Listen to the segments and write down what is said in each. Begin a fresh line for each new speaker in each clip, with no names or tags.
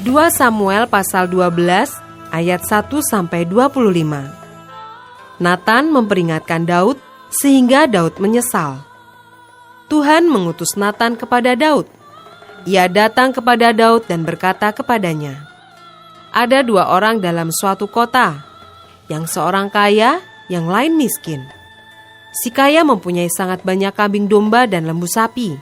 2 Samuel pasal 12 ayat 1-25. Natan memperingatkan Daud sehingga Daud menyesal. Tuhan mengutus Natan kepada Daud. Ia datang kepada Daud dan berkata kepadanya, "Ada 2 orang dalam suatu kota, yang seorang kaya, yang lain miskin. Si kaya mempunyai sangat banyak kambing domba dan lembu sapi.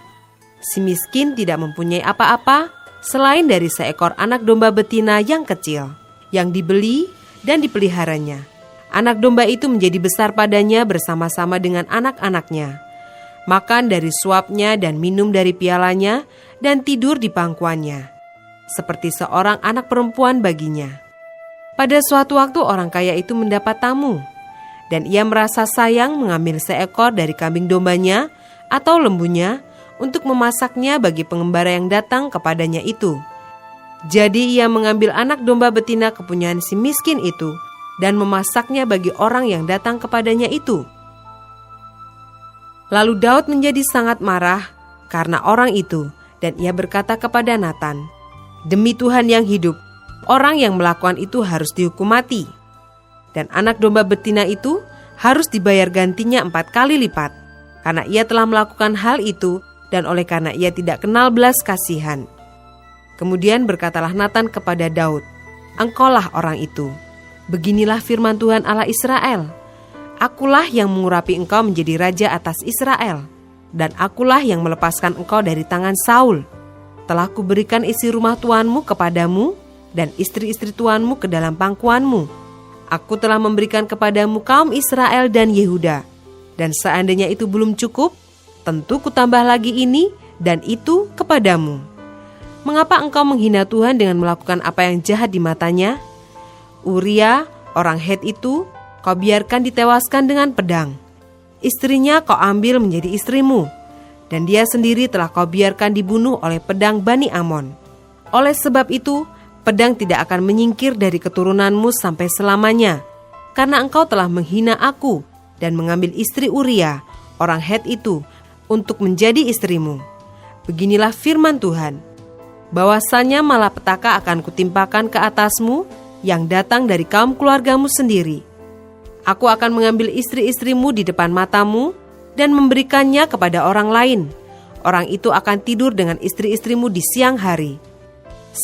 Si miskin tidak mempunyai apa-apa selain dari seekor anak domba betina yang kecil, yang dibeli dan dipeliharanya. Anak domba itu menjadi besar padanya bersama-sama dengan anak-anaknya, makan dari suapnya dan minum dari pialanya dan tidur di pangkuannya, seperti seorang anak perempuan baginya. Pada suatu waktu orang kaya itu mendapat tamu, dan ia merasa sayang mengambil seekor dari kambing dombanya atau lembunya untuk memasaknya bagi pengembara yang datang kepadanya itu. Jadi ia mengambil anak domba betina kepunyaan si miskin itu dan memasaknya bagi orang yang datang kepadanya itu. Lalu Daud menjadi sangat marah karena orang itu, dan ia berkata kepada Natan, "Demi Tuhan yang hidup, orang yang melakukan itu harus dihukum mati. Dan anak domba betina itu harus dibayar gantinya 4 kali lipat, karena ia telah melakukan hal itu dan oleh karena ia tidak kenal belas kasihan." Kemudian berkatalah Natan kepada Daud, "Engkaulah orang itu. Beginilah firman Tuhan Allah Israel. Akulah yang mengurapi engkau menjadi raja atas Israel, dan akulah yang melepaskan engkau dari tangan Saul. Telah kuberikan isi rumah tuanmu kepadamu, dan istri-istri tuanmu ke dalam pangkuanmu. Aku telah memberikan kepadamu kaum Israel dan Yehuda. Dan seandainya itu belum cukup, tentu kutambah lagi ini dan itu kepadamu. Mengapa engkau menghina Tuhan dengan melakukan apa yang jahat di matanya? Uria, orang Het itu, kau biarkan ditewaskan dengan pedang. Istrinya kau ambil menjadi istrimu, dan dia sendiri telah kau biarkan dibunuh oleh pedang Bani Amon. Oleh sebab itu, pedang tidak akan menyingkir dari keturunanmu sampai selamanya, karena engkau telah menghina aku dan mengambil istri Uria, orang Het itu, untuk menjadi istrimu. Beginilah firman Tuhan, bahwasanya malapetaka akan kutimpakan ke atasmu yang datang dari kaum keluargamu sendiri. Aku akan mengambil istri-istrimu di depan matamu dan memberikannya kepada orang lain. Orang itu akan tidur dengan istri-istrimu di siang hari.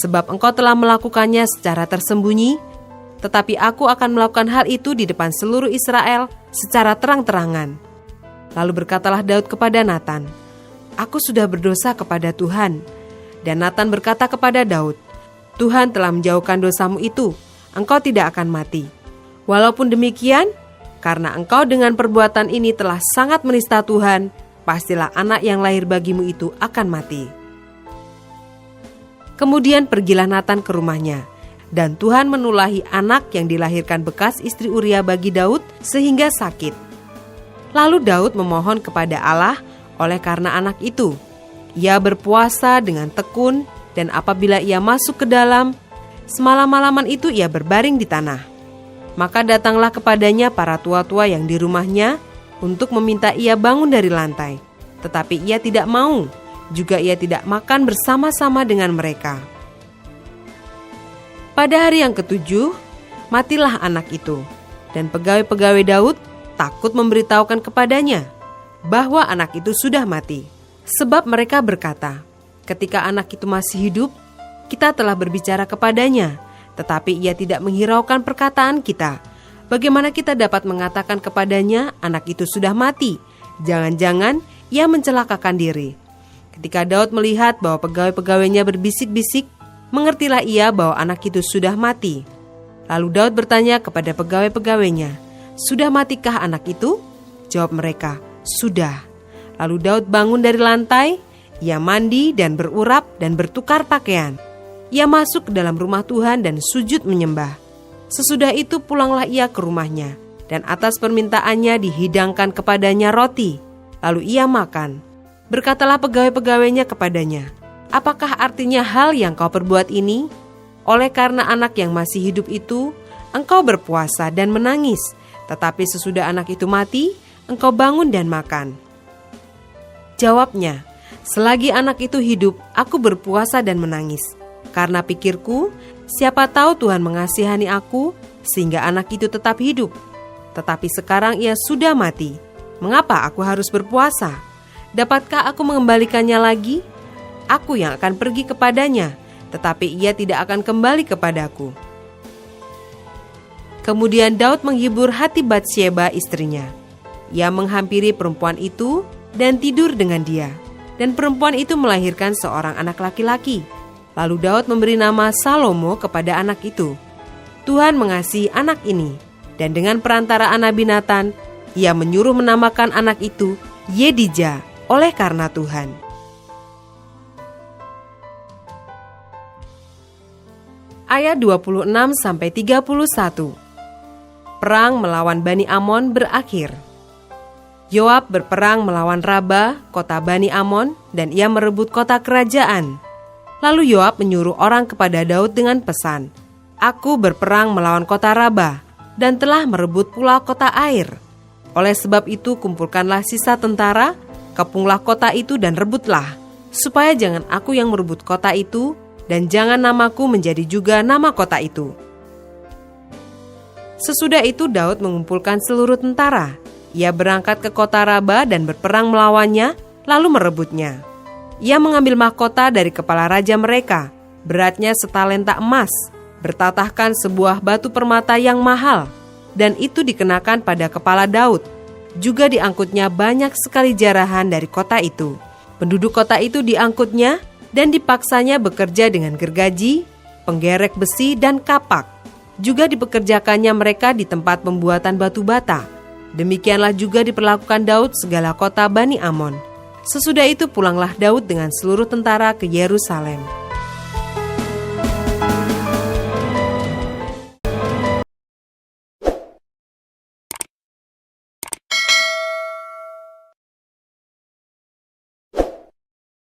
Sebab engkau telah melakukannya secara tersembunyi, tetapi aku akan melakukan hal itu di depan seluruh Israel secara terang-terangan." Lalu berkatalah Daud kepada Natan, "Aku sudah berdosa kepada Tuhan." Dan Natan berkata kepada Daud, "Tuhan telah menjauhkan dosamu itu, engkau tidak akan mati. Walaupun demikian, karena engkau dengan perbuatan ini telah sangat menista Tuhan, pastilah anak yang lahir bagimu itu akan mati." Kemudian pergilah Natan ke rumahnya, dan Tuhan menulahi anak yang dilahirkan bekas istri Uria bagi Daud sehingga sakit. Lalu Daud memohon kepada Allah oleh karena anak itu. Ia berpuasa dengan tekun, dan apabila ia masuk ke dalam, semalam-malaman itu ia berbaring di tanah. Maka datanglah kepadanya para tua-tua yang di rumahnya untuk meminta ia bangun dari lantai. Tetapi ia tidak mau, juga ia tidak makan bersama-sama dengan mereka. Pada hari yang ke-7, matilah anak itu, dan pegawai-pegawai Daud takut memberitahukan kepadanya bahwa anak itu sudah mati. Sebab mereka berkata, "Ketika anak itu masih hidup, kita telah berbicara kepadanya, tetapi ia tidak menghiraukan perkataan kita. Bagaimana kita dapat mengatakan kepadanya, anak itu sudah mati? Jangan-jangan ia mencelakakan diri." Ketika Daud melihat bahwa pegawai-pegawainya berbisik-bisik, mengertilah ia bahwa anak itu sudah mati. Lalu Daud bertanya kepada pegawai-pegawainya, "Sudah matikah anak itu?" Jawab mereka, "Sudah." Lalu Daud bangun dari lantai, ia mandi dan berurap dan bertukar pakaian. Ia masuk ke dalam rumah Tuhan dan sujud menyembah. Sesudah itu pulanglah ia ke rumahnya, dan atas permintaannya dihidangkan kepadanya roti. Lalu ia makan. Berkatalah pegawai-pegawainya kepadanya, "Apakah artinya hal yang kau perbuat ini? Oleh karena anak yang masih hidup itu, engkau berpuasa dan menangis. Tetapi sesudah anak itu mati, engkau bangun dan makan." Jawabnya, "Selagi anak itu hidup, aku berpuasa dan menangis. Karena pikirku, siapa tahu Tuhan mengasihani aku sehingga anak itu tetap hidup. Tetapi sekarang ia sudah mati. Mengapa aku harus berpuasa? Dapatkah aku mengembalikannya lagi? Aku yang akan pergi kepadanya, tetapi ia tidak akan kembali kepadaku." Kemudian Daud menghibur hati Batsyeba istrinya. Ia menghampiri perempuan itu dan tidur dengan dia. Dan perempuan itu melahirkan seorang anak laki-laki. Lalu Daud memberi nama Salomo kepada anak itu. Tuhan mengasihi anak ini, dan dengan perantaraan Nabi Natan, ia menyuruh menamakan anak itu Yedija oleh karena Tuhan. Ayat 26-31. Perang melawan Bani Amon berakhir. Yoab berperang melawan Raba, kota Bani Amon, dan ia merebut kota kerajaan. Lalu Yoab menyuruh orang kepada Daud dengan pesan, "Aku berperang melawan kota Raba, dan telah merebut pula kota Air. Oleh sebab itu kumpulkanlah sisa tentara, kepunglah kota itu dan rebutlah, supaya jangan aku yang merebut kota itu, dan jangan namaku menjadi juga nama kota itu." Sesudah itu Daud mengumpulkan seluruh tentara. Ia berangkat ke kota Raba dan berperang melawannya, lalu merebutnya. Ia mengambil mahkota dari kepala raja mereka, beratnya setalenta emas, bertatahkan sebuah batu permata yang mahal, dan itu dikenakan pada kepala Daud. Juga diangkutnya banyak sekali jarahan dari kota itu. Penduduk kota itu diangkutnya dan dipaksanya bekerja dengan gergaji, penggerek besi, dan kapak. Juga dipekerjakannya mereka di tempat pembuatan batu bata. Demikianlah juga diperlakukan Daud segala kota Bani Amon. Sesudah itu pulanglah Daud dengan seluruh tentara ke Yerusalem.